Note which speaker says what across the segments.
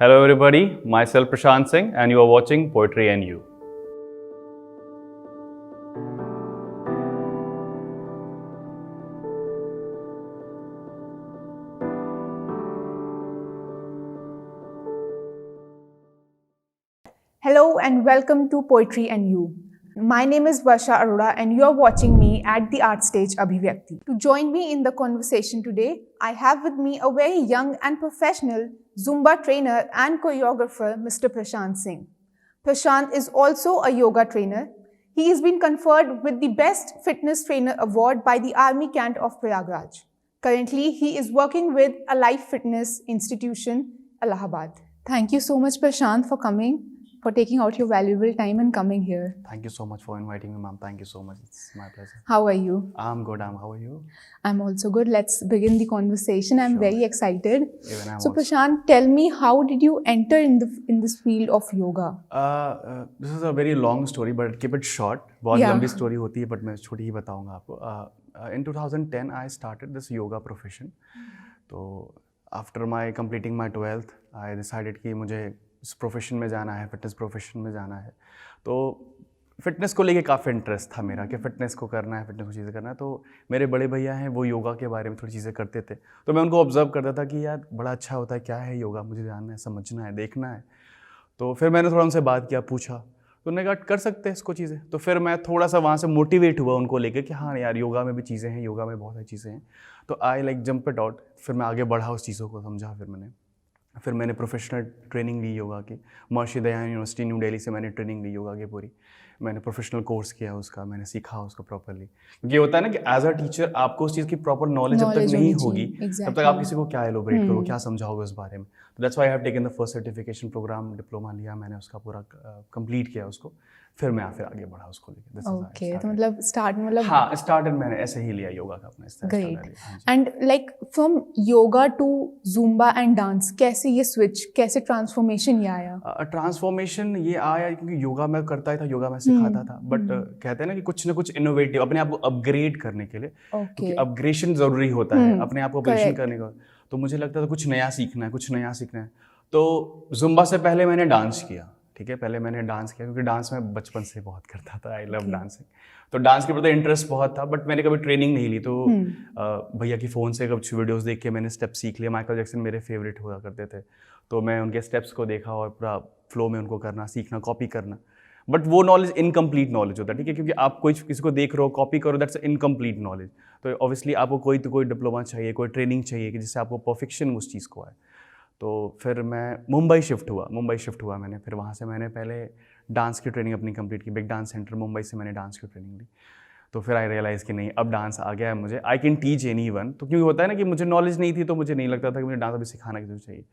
Speaker 1: Hello everybody, myself Prashant Singh and you are watching Poetry and You.
Speaker 2: Hello and welcome to Poetry and You. My name is Varsha Arora and you are watching me at the art stage Abhivyakti. To join me in the conversation today, I have with me a very young and professional Zumba trainer and choreographer, Mr. Prashant Singh. Prashant is also a yoga trainer. He has been conferred with the Best Fitness Trainer Award by the Army Cant of Prayagraj. Currently, he is working with a Life Fitness Institution, Allahabad. Thank you so much, Prashant, for coming, for taking out your valuable time and coming here.
Speaker 1: Thank you so much for inviting me, ma'am. Thank you so much. It's my pleasure.
Speaker 2: How are you?
Speaker 1: I'm good. How are you?
Speaker 2: I'm also good. Let's begin the conversation. I'm very excited.
Speaker 1: Even I'm
Speaker 2: So,
Speaker 1: also.
Speaker 2: Prashant, tell me, how did you enter in this field of yoga?
Speaker 1: This is a very long story, but keep it short. बहुत
Speaker 2: Yeah.
Speaker 1: लंबी story होती है, but मैं छोटी ही बताऊंगा आपको. In 2010, I started this yoga profession. तो after my completing my 12th, I decided कि मुझे इस प्रोफेशन में जाना है, फिटनेस प्रोफेशन में जाना है. तो फिटनेस को लेके काफ़ी इंटरेस्ट था मेरा कि फ़िटनेस को करना है, फिटनेस को चीज़ें करना है. तो मेरे बड़े भैया हैं, वो योगा के बारे में थोड़ी चीज़ें करते थे. तो मैं उनको ऑब्जर्व करता था कि यार बड़ा अच्छा होता है, क्या है योगा, मुझे जानना है, समझना है, देखना है. तो फिर मैंने थोड़ा उनसे बात किया, पूछा, तो उन्होंने कहा कर सकते हैं इसको चीज़ें. तो फिर मैं थोड़ा सा वहाँ से मोटिवेट हुआ उनको लेके कि हाँ यार योगा में भी चीज़ें हैं, योगा में बहुत सारी चीज़ें हैं. तो I like jump it out. फिर मैं आगे बढ़ा, उस चीज़ों को समझा. फिर मैंने प्रोफेशनल ट्रेनिंग ली योगा की. महर्षि दयानंद यूनिवर्सिटी न्यू दिल्ली से मैंने ट्रेनिंग ली योगा की पूरी. मैंने प्रोफेशनल कोर्स किया उसका, मैंने सीखा उसको प्रॉपरली. क्योंकि होता है ना कि एज अ टीचर आपको उस चीज़ की प्रॉपर नॉलेज जब तक नहीं होगी तब तक आप किसी को क्या एलोबरेट करो, क्या समझाओगे उस बारे में. तो that's why I have taken the first certification programme, diploma लिया मैंने, उसका पूरा कंप्लीट किया उसको. फिर मैं फिर आगे बढ़ा उसको लेके.
Speaker 2: ओके, तो मतलब
Speaker 1: स्टार्टेड मैंने ऐसे ही लिया योगा का अपना इस तरह.
Speaker 2: Great. And like from yoga to Zumba and dance, कैसे ये स्विच, कैसे ट्रांसफॉर्मेशन ये आया?
Speaker 1: ट्रांसफॉर्मेशन ये आया क्योंकि योगा मैं करता ही था, योगा मैं सिखाता था. बट कहते हैं ना कि कुछ ना कुछ इनोवेटिव अपने आप को अपग्रेड करने के लिए, क्योंकि अपग्रेडेशन ज़रूरी होता है अपने आप को अपग्रेडेशन करने का. तो मुझे लगता था कुछ नया सीखना है. तो जुम्बा से पहले मैंने डांस किया. ठीक है, पहले मैंने डांस किया क्योंकि डांस मैं बचपन से बहुत करता था. I love dancing. तो डांस के प्रति इंटरेस्ट बहुत था, बट मैंने कभी ट्रेनिंग नहीं ली. तो भैया की फ़ोन से कुछ वीडियोस देख के मैंने स्टेप सीख लिए. माइकल जैक्सन मेरे फेवरेट हुआ करते थे, तो मैं उनके स्टेप्स को देखा और पूरा फ्लो में उनको करना सीखना, कॉपी करना. बट वो नॉलेज इनकम्प्लीट नॉलेज होता है. ठीक है, क्योंकि आप कोई किसी को देख रहे हो, कॉपी करो, दैट्स इनकम्प्लीट नॉलेज. तो ऑब्वियसली आपको कोई डिप्लोमा चाहिए, कोई ट्रेनिंग चाहिए कि जिससे आपको परफेक्शन उस चीज़ को आए. तो फिर मैं मुंबई शिफ्ट हुआ मैंने. फिर वहाँ से मैंने पहले डांस की ट्रेनिंग अपनी कंप्लीट की. बिग डांस सेंटर मुंबई से मैंने डांस की ट्रेनिंग ली. तो फिर आई रियलाइज़ कि नहीं, अब डांस आ गया है मुझे, I can teach any one. तो क्योंकि होता है ना कि मुझे नॉलेज नहीं थी, तो मुझे नहीं लगता था कि मुझे डांस अभी सिखाना किसी को चाहिए.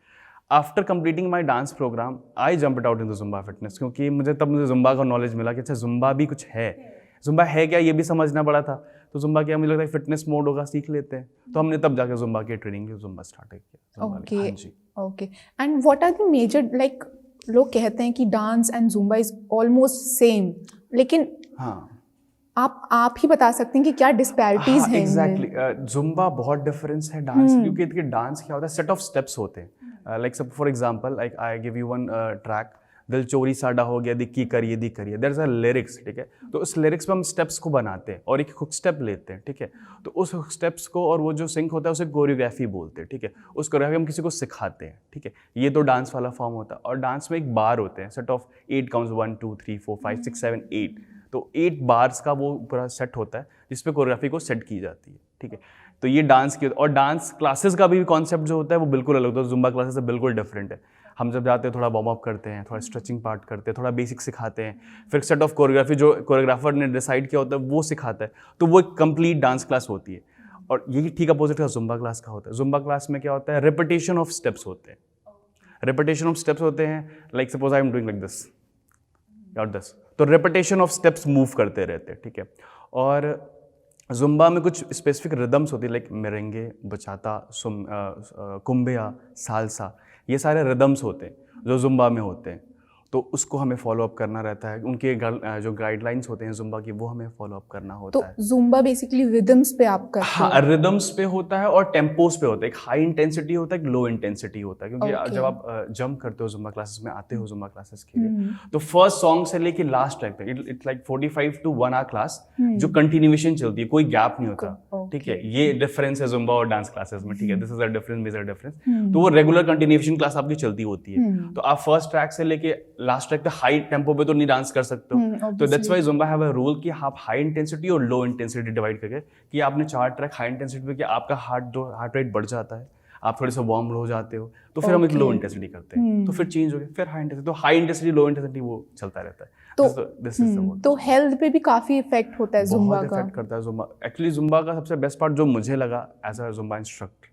Speaker 1: After completing my dance programme I jumped out in the Zumba fitness, क्योंकि मुझे जुम्बा का नॉलेज मिला कि अच्छा जुम्बा भी कुछ है, जुम्बा है क्या ये भी समझना पड़ा था. तो जुम्बा क्या, मुझे लगता है फिटनेस मोड होगा, सीख लेते हैं. तो हमने तब जाकर जुम्बा की ट्रेनिंग ली, जुम्बा स्टार्ट किया.
Speaker 2: Okay. And what are the major, like लोग कहते हैं कि dance and Zumba is almost same, लेकिन
Speaker 1: हाँ,
Speaker 2: आप ही बता सकते हैं कि क्या डिस्पैरिटीज हैं?
Speaker 1: एग्जैक्टली. जुम्बा बहुत डिफरेंस है डांस, क्योंकि डांस क्या होता है, सेट ऑफ स्टेप्स होते हैं. Like for example, like I give you one track, दिल चोरी साडा हो गया, दिक्की करिए देयर इज अ लिरिक्स. ठीक है, तो उस लिरिक्स पे हम स्टेप्स को बनाते हैं और एक हुक स्टेप लेते हैं. ठीक है, तो उस हुक स्टेप्स को और वो जो सिंक होता है उसे कोरियोग्राफी बोलते हैं. ठीक है, उस कोरियोग्राफी हम किसी को सिखाते हैं. ठीक है, ये तो डांस वाला फॉर्म होता है. और डांस में एक बार होते हैं, सेट ऑफ 8 काउंट्स, 1 2 3 4 5 6 7 8. तो 8 बार्स का वो पूरा सेट होता है जिसपे कोरियोग्राफी को सेट की जाती है. ठीक है, तो ये डांस की. और डांस क्लासेस का भी कॉन्सेप्ट जो होता है वो बिल्कुल अलग होता है. जुम्बा क्लासेस से बिल्कुल डिफरेंट है. हम जब जाते हैं थोड़ा वार्म अप करते हैं, थोड़ा स्ट्रेचिंग पार्ट करते हैं, थोड़ा बेसिक सिखाते हैं, फिर सेट ऑफ कोरियोग्राफी जो कोरियोग्राफर ने डिसाइड किया होता है वो सिखाता है. तो वो एक कंप्लीट डांस क्लास होती है. और यही ठीक अपोजिट का जुम्बा क्लास का होता है. जुम्बा क्लास में क्या होता है, रिपीटेशन ऑफ स्टेप्स होते हैं. Like suppose I am doing like this और दिस, तो रिपीटेशन ऑफ स्टेप्स मूव करते रहते हैं. ठीक है, और जुम्बा में कुछ स्पेसिफिक रिदम्स होती है, लाइक मेरेंगे, बचाता, कुम्बिया, सालसा. ये सारे रिदम्स होते हैं जो जुम्बा में होते हैं. तो उसको हमें फॉलो अप करना रहता है। उनके जो गाइडलाइंस होते हैं जुम्बा की वो हमें फॉलो अप करना होता है।
Speaker 2: तो जुम्बा बेसिकली रिदम्स पे आप करते हो?
Speaker 1: हाँ, रिदम्स पे होता है और टेम्पोस पे होता है। एक हाई इंटेंसिटी होता है, एक लो इंटेंसिटी होता है, क्योंकि जब आप जंप करते हो जुम्बा क्लासेस में आते हो जुम्बा क्लासेस के लिए, तो फर्स्ट सॉन्ग से लेके लास्ट ट्रैक तक it's like 45 to 1 hour class जो कंटिन्यूएशन चलती है, कोई गैप नहीं होता। ठीक है, ये डिफरेंस है जुम्बा और डांस क्लासेस में। ठीक है, this is a difference, major difference. तो वो रेगुलर कंटिन्यूएशन क्लास आपकी चलती होती है। तो आप फर्स्ट ट्रैक से लेके लास्ट ट्रैक तक हाई टेम्पो पे तो नहीं डांस कर सकते हो। तो that's why Zumba have a rule कि आप हाई इंटेंसिटी और लो इंटेंसिटी डिवाइड करके, कि आपने 4 ट्रैक हाई इंटेंसिटी पे कि आपका हार्ट रेट बढ़ जाता है, आप थोड़े से वार्म हो जाते हो, तो फिर हम एक लो इंटेंसिटी करते हैं, तो फिर चेंज हो गया, फिर हाई इंटेंसिटी, तो हाई इंटेंसिटी लो इंटेंसिटी वो चलता रहता है।
Speaker 2: तो हेल्थ पे भी काफी इफेक्ट होता है जुम्बा का?
Speaker 1: बहुत इफेक्ट करता है जुम्बा। एक्चुअली जुम्बा का सबसे बेस्ट पार्ट जो मुझे लगा एज अ जुम्बा इंस्ट्रक्टर,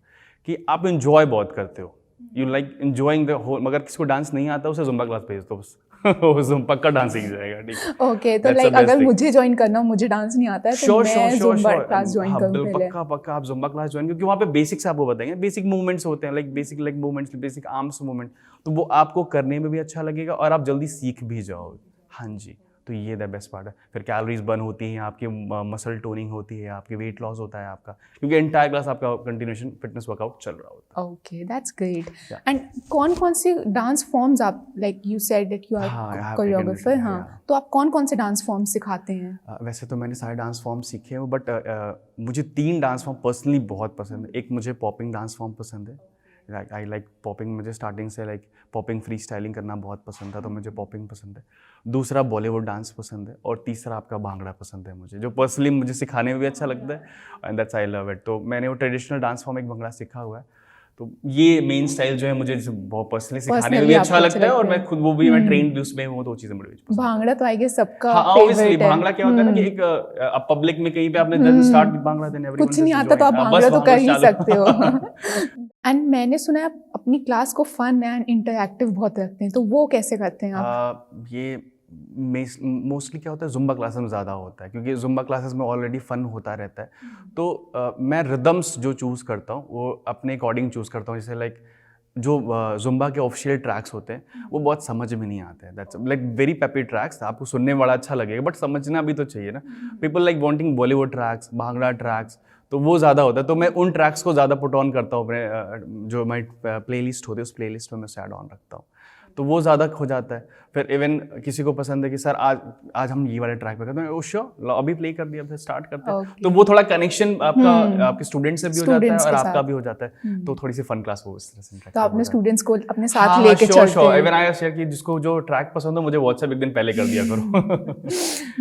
Speaker 1: कि आप इंजॉय बहुत करते हो, you like enjoying the whole. मगर किसी को डांस नहीं आता उसे जुम्बा क्लास भेज दो बस वो जुम्बा पक्का डांस सीख जाएगा। ठीक है,
Speaker 2: ओके, तो लाइक अगर मुझे ज्वाइन करना हो, मुझे डांस नहीं आता है, तो मैं जुम्बा क्लास ज्वाइन करूं पहले?
Speaker 1: पक्का आप जुम्बा क्लास ज्वाइन, क्योंकि वहाँ पे बेसिक्स आपको बताएंगे, बेसिक मूवमेंट्स होते हैं, like basic leg movements, basic arms movement, तो वो आपको करने में भी अच्छा लगेगा और आप जल्दी सीख भी जाओगे। हाँ जी, तो ये द बेस्ट पार्ट है। फिर कैलोरीज बर्न होती हैं, आपकी मसल टोनिंग होती है, आपकी वेट लॉस होता है आपका, क्योंकि एंटायर क्लास आपका कंटिन्यूएशन फिटनेस वर्कआउट चल रहा होता है।
Speaker 2: Okay, that's great. एंड कौन से डांस फॉर्म्स आप, like you said that you are choreographer, हाँ, तो आप कौन से डांस फॉर्म सिखाते हैं?
Speaker 1: वैसे तो मैंने सारे डांस फॉर्म सीखे हैं, बट मुझे 3 डांस फॉर्म पर्सनली बहुत पसंद है। एक मुझे पॉपिंग डांस फॉर्म पसंद है, आई लाइक पॉपिंग। मुझे स्टार्टिंग से लाइक पॉपिंग फ्री स्टाइलिंग करना बहुत पसंद था, तो मुझे पॉपिंग पसंद है। दूसरा बॉलीवुड डांस पसंद है, और तीसरा आपका भांगड़ा पसंद है मुझे, जो पर्सनली मुझे सिखाने में भी अच्छा लगता है, and that's I love it. तो मैंने वो ट्रेडिशनल डांस फॉर्म एक भांगड़ा सीखा हुआ है, तो ये मेन स्टाइल जो है मुझे बहुत पर्सनली सिखाने में भी अच्छा लगता है, और मैं खुद वो भी मैं ट्रेन भी उसमें हूँ, तो वो चीज़ें बड़ी पसंद है।
Speaker 2: भांगड़ा तो आई गेस सबका
Speaker 1: फेवरेट है। भांगड़ा क्या होता है ना, कि एक पब्लिक में कहीं पे आपने स्टार्ट भांगड़ा, देन एवरीवन
Speaker 2: कुछ नहीं आता तो आप भांगड़ा तो कर ही सकते हो। एंड मैंने सुना है आप अपनी क्लास को फन एंड इंटरैक्टिव बहुत रखते हैं, तो वो कैसे करते हैं आप?
Speaker 1: ये मोस्टली क्या होता है, जुम्बा क्लासेस में ज़्यादा होता है, क्योंकि जुम्बा क्लासेस में ऑलरेडी फन होता रहता है। तो मैं रिदम्स जो चूज़ करता हूँ वो अपने अकॉर्डिंग चूज़ करता हूँ। जैसे लाइक जो जुम्बा के ऑफिशियल ट्रैक्स होते हैं वो बहुत समझ में नहीं आते हैं, that's like very peppy tracks, आपको सुनने वाला अच्छा लगेगा, बट समझना भी तो चाहिए ना। People like wanting Bollywood tracks, bhangra tracks, तो वो ज़्यादा होता है। तो मैं उन ट्रैक्स को ज़्यादा पुट ऑन करता हूँ अपने जो माई प्लेलिस्ट होती है उस प्लेलिस्ट में मैं उसे ऐड ऑन रखता हूँ, तो वो ज़्यादा हो जाता है। फिर इवन किसी को पसंद है कि सर आज हम ये वाले ट्रैक पे करते हैं, श्योर अभी प्ले कर दिया, फिर स्टार्ट करते हैं। तो वो थोड़ा कनेक्शन आपका आपके स्टूडेंट से भी हो जाता है और आपका भी हो जाता है, तो थोड़ी सी फन क्लास वो इस तरह से।
Speaker 2: तो आपने स्टूडेंट्स को अपने साथ लेके चलते हैं?
Speaker 1: इवन आई शेयर कि जिसको जो ट्रैक पसंद हो मुझे व्हाट्सएप एक दिन पहले कर दिया करो।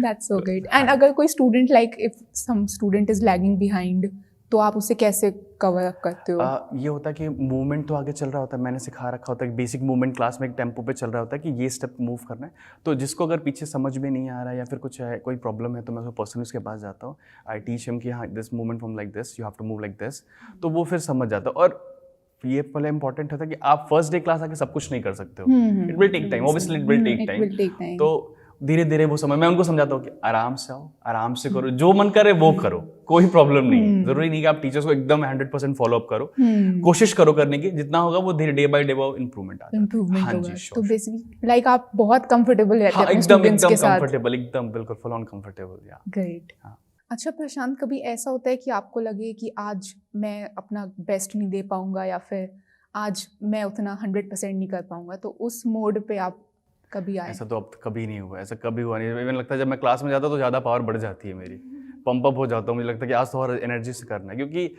Speaker 2: That's so great. एंड अगर कोई student, like if some student is lagging behind, तो आप उसे कैसे कवर अप करते हो?
Speaker 1: ये होता है कि मूवमेंट तो आगे चल रहा होता है, मैंने सिखा रखा होता है, बेसिक मूवमेंट क्लास में एक टेम्पो पे चल रहा होता है कि ये स्टेप मूव करना है। तो जिसको अगर पीछे समझ में नहीं आ रहा है या फिर कुछ है, कोई प्रॉब्लम है, तो मैं उसको पर्सनली उसके पास जाता हूँ, आई टीच हिम कि हाँ this movement from like this, you have to move like this, तो वो फिर समझ जाता है। और ये पहले इंपॉर्टेंट होता है कि आप फर्स्ट डे क्लास आके सब कुछ नहीं कर सकते हो, it will take time, obviously it will take time. तो धीरे धीरे वो समय मैं उनको समझाता हूँ कि आराम से आओ, आराम से करो, जो मन करे वो करो, कोई प्रॉब्लम नहीं। जरूरी नहीं कि आप टीचर्स को एकदम 100% फॉलो अप करो, कोशिश करो करने की, जितना होगा वो धीरे डे बाय डे वो इंप्रूवमेंट आता है। हाँ जी,
Speaker 2: तो बेसिकली लाइक आप बहुत कंफर्टेबल रहते हैं अपने स्टूडेंट्स के साथ?
Speaker 1: कंफर्टेबल, एकदम बिल्कुल फुल ऑन कंफर्टेबल। या
Speaker 2: ग्रेट। अच्छा प्रशांत, कभी ऐसा होता है कि आपको लगे कि आज मैं अपना बेस्ट नहीं दे पाऊंगा, या फिर आज मैं उतना 100% नहीं कर पाऊंगा, तो उस मोड पे आप कभी आए?
Speaker 1: ऐसा तो अब कभी नहीं हुआ, ऐसा कभी हुआ नहीं। इवन लगता है जब मैं क्लास में जाता हूँ तो ज़्यादा पावर बढ़ जाती है मेरी, पंप अप हो जाता हूँ, मुझे लगता है कि आज तो और एनर्जी से करना है, क्योंकि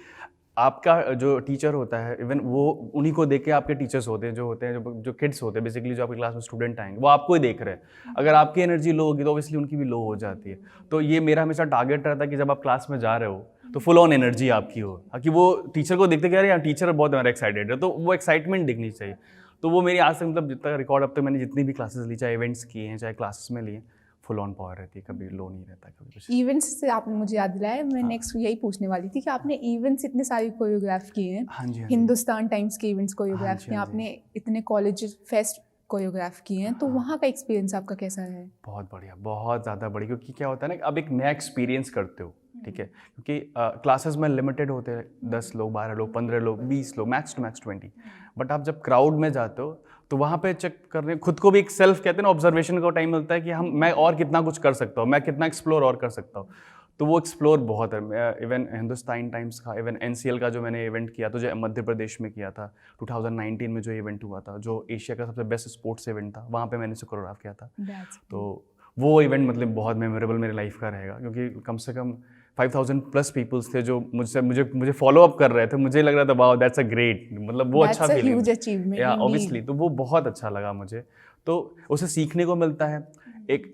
Speaker 1: आपका जो टीचर होता है, इवन वो उन्हीं को देख के आपके टीचर्स होते हैं, जो किड्स होते हैं बेसिकली, जो आपकी क्लास में स्टूडेंट आएंगे वो आपको ही देख रहे हैं। अगर आपकी एनर्जी लो होगी तो ऑब्वियसली उनकी भी लो हो जाती है। तो ये मेरा हमेशा टारगेट रहता है कि जब आप क्लास में जा रहे हो तो फुल ऑन एनर्जी आपकी हो, कि वो टीचर को देखते कि यार टीचर बहुत हमारा एक्साइटेड है, तो वो एक्साइटमेंट दिखनी चाहिए। तो वो मेरी आज से मतलब जितना रिकॉर्ड अब तक मैंने जितनी भी क्लासेस ली, चाहे इवेंट्स किए हैं चाहे क्लासेस में लिए, फुल ऑन पावर रहती है, कभी लो नहीं रहता कभी कुछ।
Speaker 2: इवेंट्स से आपने मुझे याद दिलाया, मैं नेक्स्ट यही पूछने वाली थी कि आपने इवेंट्स इतने सारे कोरियोग्राफ किए हैं।
Speaker 1: हाँ जी,
Speaker 2: हिंदुस्तान टाइम्स के इवेंट्स कोरियोग्राफ किए, आपने इतने कॉलेज फेस्ट कोरियोग्राफ किए हैं, तो वहाँ का एक्सपीरियंस आपका कैसा है?
Speaker 1: बहुत बढ़िया, बहुत ज़्यादा बढ़िया, क्योंकि क्या होता है ना, अब एक नया एक्सपीरियंस करते हो, ठीक है, क्योंकि क्लासेस में लिमिटेड होते हैं, 10 लोग, 12 लोग, 15 लोग, 20 लोग, मैक्स टू मैक्स 20, बट आप जब क्राउड में जाते हो तो वहाँ पे चेक करने खुद को भी एक सेल्फ कहते हैं ना ऑब्जर्वेशन का टाइम मिलता है कि मैं और कितना कुछ कर सकता हूँ, मैं कितना एक्सप्लोर और कर सकता हूँ। तो वो एक्सप्लोर बहुत है। इवन हिंदुस्तान टाइम्स का, इवन NCL का जो मैंने इवेंट किया था, जो मध्य प्रदेश में किया था 2019 में, जो इवेंट हुआ था, जो एशिया का सबसे बेस्ट स्पोर्ट्स इवेंट था, वहाँ पे मैंने उसे कोरियोग्राफ किया था। तो वो इवेंट मतलब बहुत मेमोरेबल मेरी लाइफ का रहेगा, क्योंकि कम से कम 5000 प्लस पीपल्स थे जो मुझे फॉलो अप कर रहे थे। मुझे लग रहा था वाओ दैट्स अ ग्रेट, मतलब वो अच्छा फीलिंग, या ऑब्वियसली। तो वो बहुत अच्छा लगा मुझे। तो उसे सीखने को मिलता है, एक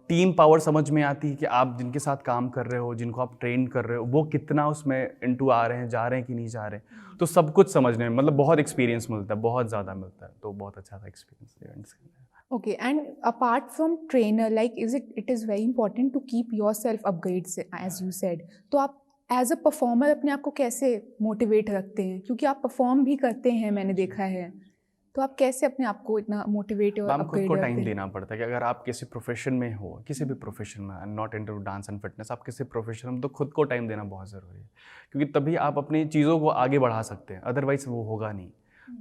Speaker 1: टीम पावर समझ में आती है कि आप जिनके साथ काम कर रहे हो, जिनको आप ट्रेन कर रहे हो, वो कितना उसमें इनटू आ रहे हैं, जा रहे हैं कि नहीं जा रहे हैं। तो सब कुछ समझने में मतलब बहुत एक्सपीरियंस मिलता है, बहुत ज़्यादा मिलता है। तो बहुत अच्छा था experience events.
Speaker 2: Okay, and apart from trainer, like it is very important to keep yourself upgrades, as you said. तो आप एज अ परफॉर्मर अपने आप को कैसे मोटिवेट रखते हैं, क्योंकि आप परफॉर्म भी करते हैं, मैंने देखा है। तो आप कैसे अपने आप को इतना मोटिवेट और
Speaker 1: अपग्रेड खुद को टाइम देना पड़ता है कि अगर आप किसी प्रोफेशन में हो, किसी भी प्रोफेशन में, not into dance and fitness, आप किसी प्रोफेशन में, तो खुद को टाइम देना बहुत ज़रूरी है, क्योंकि तभी आप अपनी चीज़ों को आगे बढ़ा सकते हैं, अदरवाइज वो होगा नहीं।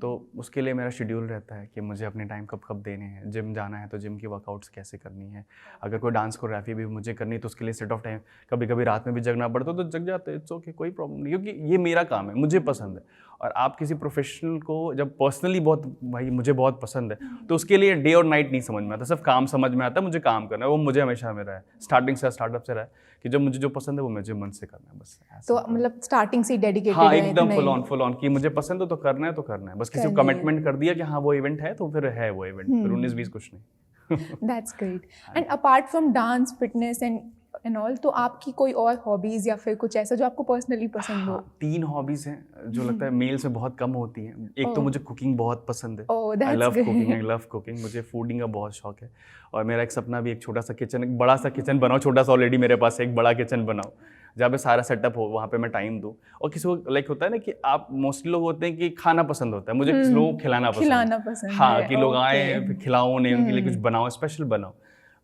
Speaker 1: तो उसके लिए मेरा शेड्यूल रहता है कि मुझे अपने टाइम कब कब देने हैं। जिम जाना है तो जिम की वर्कआउट्स कैसे करनी है, अगर कोई डांस कोरियोग्राफी भी मुझे करनी है तो उसके लिए सेट ऑफ टाइम, कभी कभी रात में भी जगना पड़ता तो जग जाते हैं, इट्स ओके, कोई प्रॉब्लम नहीं, क्योंकि ये मेरा काम है, मुझे पसंद है। और आप किसी प्रोफेशनल को जब पर्सनली बहुत भाई मुझे बहुत पसंद है, तो उसके लिए डे और नाइट नहीं समझ में आता, सिर्फ काम समझ में आता है, मुझे काम करना है। वो मुझे हमेशा मेरा है, स्टार्टिंग से, स्टार्टअप से रहा है कि जब मुझे जो पसंद है वो मुझे मन से करना है, बस।
Speaker 2: तो मतलब स्टार्टिंग से डेडिकेटेड
Speaker 1: हाँ, एकदम फुल ऑन कि मुझे पसंद है तो करना है, तो करना है बस। किसी को कमिटमेंट कर दिया कि हाँ वो इवेंट है तो फिर है वो इवेंट, फिर 19-20 कुछ नहीं।
Speaker 2: That's great. And apart from dance, fitness and all, तो आपकी कोई और हॉबीज या फिर कुछ ऐसा जो आपको पर्सनली पसंद हो?
Speaker 1: 3 हॉबीज हैं जो लगता है मेल से बहुत कम होती हैं। एक तो मुझे कुकिंग बहुत पसंद है, आई लव कुकिंग, मुझे फूडिंग का बहुत शौक है। और मेरा एक सपना भी एक छोटा सा किचन, एक बड़ा सा किचन बनाओ, छोटा सा ऑलरेडी मेरे पास है, एक बड़ा किचन बनाओ जहाँ पे सारा सेटअप हो, वहाँ पे मैं टाइम दूँ। और किसी को लाइक होता है ना कि आप मोस्टली लोग होते हैं कि खाना पसंद होता है, मुझे किसी लोगों को खिलाना पसंद है। हाँ, कि लोग आए फिर खिलाओ उन्हें, उनके लिए कुछ बनाओ, स्पेशल बनाओ।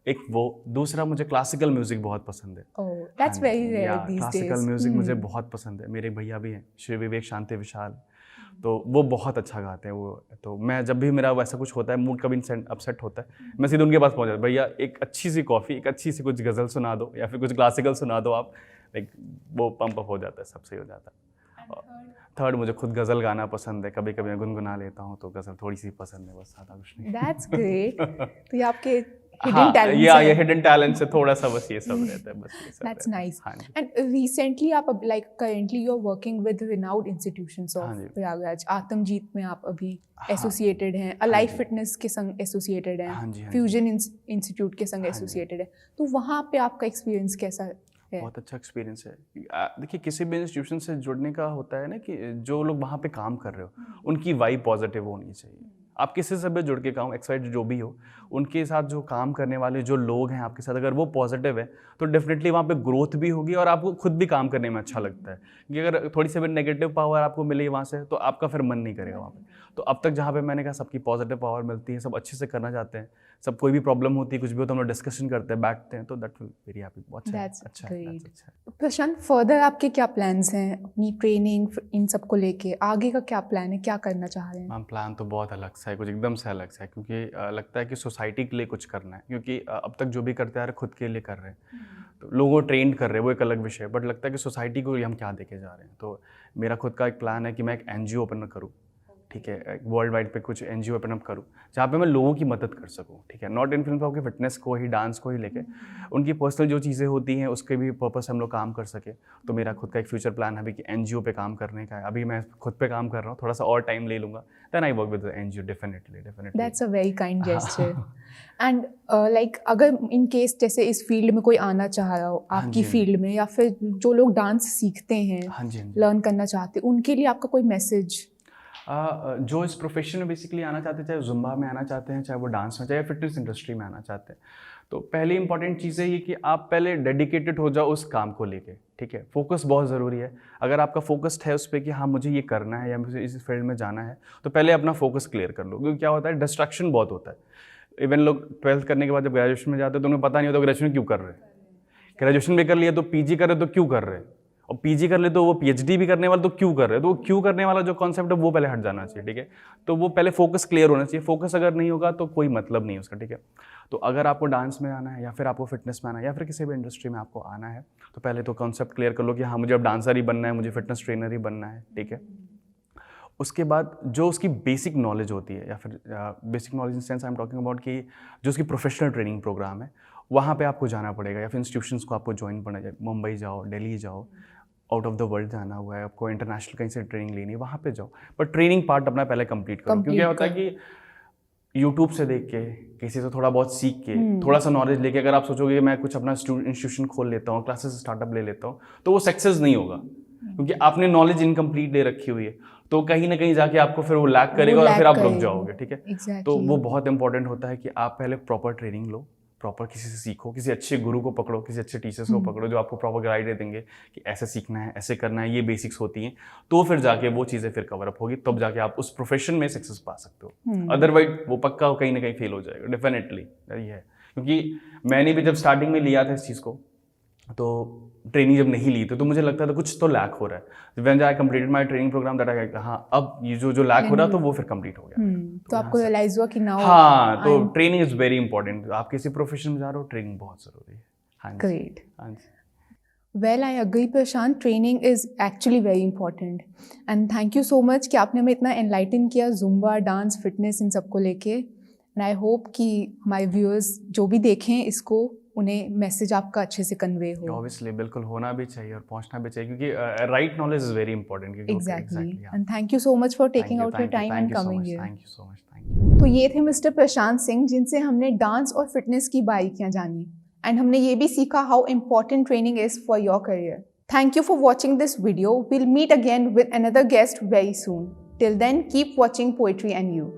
Speaker 1: एक वो, दूसरा मुझे क्लासिकल म्यूजिक बहुत पसंद है।
Speaker 2: That's very rare these days.
Speaker 1: Classical music मुझे बहुत पसंद है। मेरे भैया भी हैं, श्री विवेक शांति विशाल, तो वो बहुत अच्छा गाते हैं वो। तो मैं जब भी मेरा वैसा कुछ होता है, मूड कभी अपसेट होता है, मैं सीधे उनके पास पहुंच जाता, भैया एक अच्छी सी कॉफ़ी, एक अच्छी सी कुछ गज़ल सुना दो या फिर कुछ क्लासिकल सुना दो आप, लाइक वो पंप अप हो जाता है, सब सही हो जाता है। थर्ड, मुझे खुद गज़ल गाना पसंद है, कभी कभी मैं गुनगुना लेता हूँ, तो गज़ल थोड़ी सी पसंद है, बस ज़्यादा कुछ नहीं।
Speaker 2: That's great. तो ये आपके
Speaker 1: हिडन टैलेंट ये हिडन टैलेंट से थोड़ा सा बस ये सब रहता है, बस ये सब।
Speaker 2: That's nice. And recently आप like currently you're working with renowned institutions of Prayagraj. आत्मजीत में आप अभी एसोसिएटेड हैं, अलाइव फिटनेस के संग एसोसिएटेड हैं, फ्यूजन इंस्टीट्यूट के संग एसोसिएटेड है। तो वहाँ पे आपका एक्सपीरियंस कैसा है?
Speaker 1: बहुत अच्छा एक्सपीरियंस है। देखिए, किसी भी इंस्टीट्यूशन से जुड़ने का होता है ना कि जो लोग वहाँ पे काम कर रहे हो उनकी वाइब पॉजिटिव होनी चाहिए। आप किसी से भी जुड़ के काम, एक्साइड जो भी हो, उनके साथ जो काम करने वाले जो लोग हैं आपके साथ, अगर वो पॉजिटिव है तो डेफिनेटली वहाँ पे ग्रोथ भी होगी और आपको खुद भी काम करने में अच्छा लगता है। क्योंकि अगर थोड़ी सी भी नेगेटिव पावर आपको मिले वहाँ से तो आपका फिर मन नहीं करेगा वहाँ पे। तो अब तक जहाँ पे मैंने कहा सबकी पॉजिटिव पावर मिलती है, सब अच्छे से करना चाहते हैं, सब कोई भी प्रॉब्लम होती है, कुछ भी हो तो हम लोग डिस्कशन करते हैं, बैठते हैं, तो दैट विल वेरी हैप्पी। अच्छा है।
Speaker 2: प्रशांत, फर्दर आपके क्या प्लान्स हैं अपनी ट्रेनिंग इन सब को लेके? आगे का क्या प्लान है, क्या करना चाह रहे हैं?
Speaker 1: मैम, प्लान तो बहुत अलग सा है, कुछ एकदम से अलग सा है, क्योंकि लगता है कि सोसाइटी के लिए कुछ करना है, क्योंकि अब तक जो भी करते आ रहे खुद के लिए कर रहे हैं, तो लोगों को ट्रेंड कर रहे हैं, वो एक अलग विषय है, बट लगता है कि सोसाइटी को हम क्या देके जा रहे हैं। तो मेरा खुद का एक प्लान है कि मैं एक NGO ओपन करूँ, ठीक है, वर्ल्ड वाइड पे कुछ NGO ओपन अप करूँ जहाँ पे मैं लोगों की मदद कर सकूँ, ठीक है, नॉट इन फिल्म, फिटनेस को ही, डांस को ही लेके, उनकी पर्सनल जो चीज़ें होती हैं उसके भी पर्पस हम लोग काम कर सके। तो मेरा खुद का एक फ्यूचर प्लान है अभी कि NGO पे काम करने का है। अभी मैं खुद पे काम कर रहा हूँ, थोड़ा सा और टाइम ले लूँगा, then I work with NGO definitely.
Speaker 2: That's a very kind gesture. And like अगर इन केस जैसे इस फील्ड में कोई आना चाह रहा हो आपकी फील्ड में, या फिर जो लोग डांस सीखते हैं, लर्न करना चाहते हैं, उनके लिए आपका कोई मैसेज?
Speaker 1: जो इस प्रोफेशन में बेसिकली आना चाहते हैं, चाहे जुम्बा में आना चाहते हैं, चाहे वो डांस में, चाहे फिटनेस इंडस्ट्री में आना चाहते हैं, तो पहली इंपॉर्टेंट चीज़ है ये कि आप पहले डेडिकेटेड हो जाओ उस काम को लेके, ठीक है। फोकस बहुत ज़रूरी है। अगर आपका फोकस्ड है उस पर कि हाँ मुझे ये करना है या मुझे इस फील्ड में जाना है, तो पहले अपना फोकस क्लियर कर लो, क्योंकि क्या होता है, डिस्ट्रैक्शन बहुत होता है। इवन लोग 12th करने के बाद जब ग्रेजुएशन में जाते हैं तो उन्हें पता नहीं होता ग्रेजुएशन क्यों कर रहे हैं। ग्रेजुएशन भी कर लिया तो PG कर रहे तो क्यों कर रहे हैं, और पीजी कर ले तो वो पीएचडी भी करने वाला तो क्यों कर रहे हैं, तो वो क्यों करने वाला जो कॉन्सेप्ट है वो पहले हट जाना चाहिए, ठीक है। तो वो पहले फोकस क्लियर होना चाहिए, फोकस अगर नहीं होगा तो कोई मतलब नहीं उसका, ठीक है। तो अगर आपको डांस में आना है या फिर आपको फिटनेस में आना है या फिर किसी भी इंडस्ट्री में आपको आना है तो पहले तो कॉन्सेप्ट क्लियर कर लो कि हाँ मुझे अब डांसर ही बनना है, मुझे फिटनेस ट्रेनर ही बनना है, ठीक है। उसके बाद जो उसकी बेसिक नॉलेज होती है या फिर basic knowledge in sense I am talking about कि जो उसकी प्रोफेशनल ट्रेनिंग प्रोग्राम है वहाँ पे आपको जाना पड़ेगा या फिर इंस्टीट्यूशंस को आपको ज्वाइन करना चाहिए। मुंबई जाओ, दिल्ली जाओ, आउट ऑफ द वर्ल्ड जाना हुआ है आपको, इंटरनेशनल कहीं से ट्रेनिंग लेनी है वहाँ पे जाओ, पर ट्रेनिंग पार्ट अपना पहले कंप्लीट करो। क्योंकि क्या होता है कि यूट्यूब से देख के किसी से थोड़ा बहुत सीख के थोड़ा सा नॉलेज लेके अगर आप सोचोगे मैं कुछ अपना इंस्टीट्यूशन खोल लेता हूँ, क्लासेस स्टार्टअप ले लेता हूँ, तो वो सक्सेस नहीं होगा क्योंकि आपने नॉलेज इनकम्प्लीट ले रखी हुई है। तो कहीं ना कहीं जाके आपको फिर वो लैक करेगा और फिर आप रुक जाओगे, ठीक है। तो वो बहुत इंपॉर्टेंट होता है कि आप पहले प्रॉपर ट्रेनिंग लो, प्रॉपर किसी से सीखो, किसी अच्छे गुरु को पकड़ो, किसी अच्छे टीचर्स को पकड़ो जो आपको प्रॉपर गाइड देंगे कि ऐसे सीखना है, ऐसे करना है, ये बेसिक्स होती हैं, तो फिर जाके वो चीज़ें फिर कवर अप होगी, तब जाके आप उस प्रोफेशन में सक्सेस पा सकते हो। अदरवाइज वो पक्का कहीं ना कहीं फेल हो जाएगा, डेफिनेटली ये है। क्योंकि मैंने भी जब स्टार्टिंग में लिया था इस चीज़ को तो ट्रेनिंग जब नहीं ली तो मुझे लगता था कुछ तो लैक हो रहा है। When I completed my training program that I हाँ अब ये जो लैक हो रहा तो वो फिर कंप्लीट हो गया।
Speaker 2: तो आपको रियलाइज हुआ कि नाउ
Speaker 1: हाँ, तो ट्रेनिंग इज वेरी इंपॉर्टेंट। आप किसी प्रोफेशन में जा रहे हो ट्रेनिंग बहुत जरूरी है। हाँ जी,
Speaker 2: ग्रेट।
Speaker 1: हाँ जी।
Speaker 2: Well, I agree, Prashant. Training is actually very important. And thank you so much कि आपने हमें इतना enlighten किया जुम्बा, डांस, फिटनेस इन सबको लेके। And I hope कि हमारे viewers जो भी देखें इसको उन्हें मैसेज आपका अच्छे से कन्वे हो।
Speaker 1: Obviously, बिल्कुल होना भी चाहिए और पहुंचना भी चाहिए क्योंकि right knowledge is very important.
Speaker 2: Exactly. And thank you so much for taking out your time and coming here.
Speaker 1: Thank you so much. Thank you.
Speaker 2: तो ये थे मिस्टर प्रशांत सिंह जिनसे हमने डांस और फिटनेस की बारीकियां जानी एंड हमने ये भी सीखा how important training is for your career. Thank you for watching this video. Will meet again with another guest very soon. Till then keep watching poetry and you.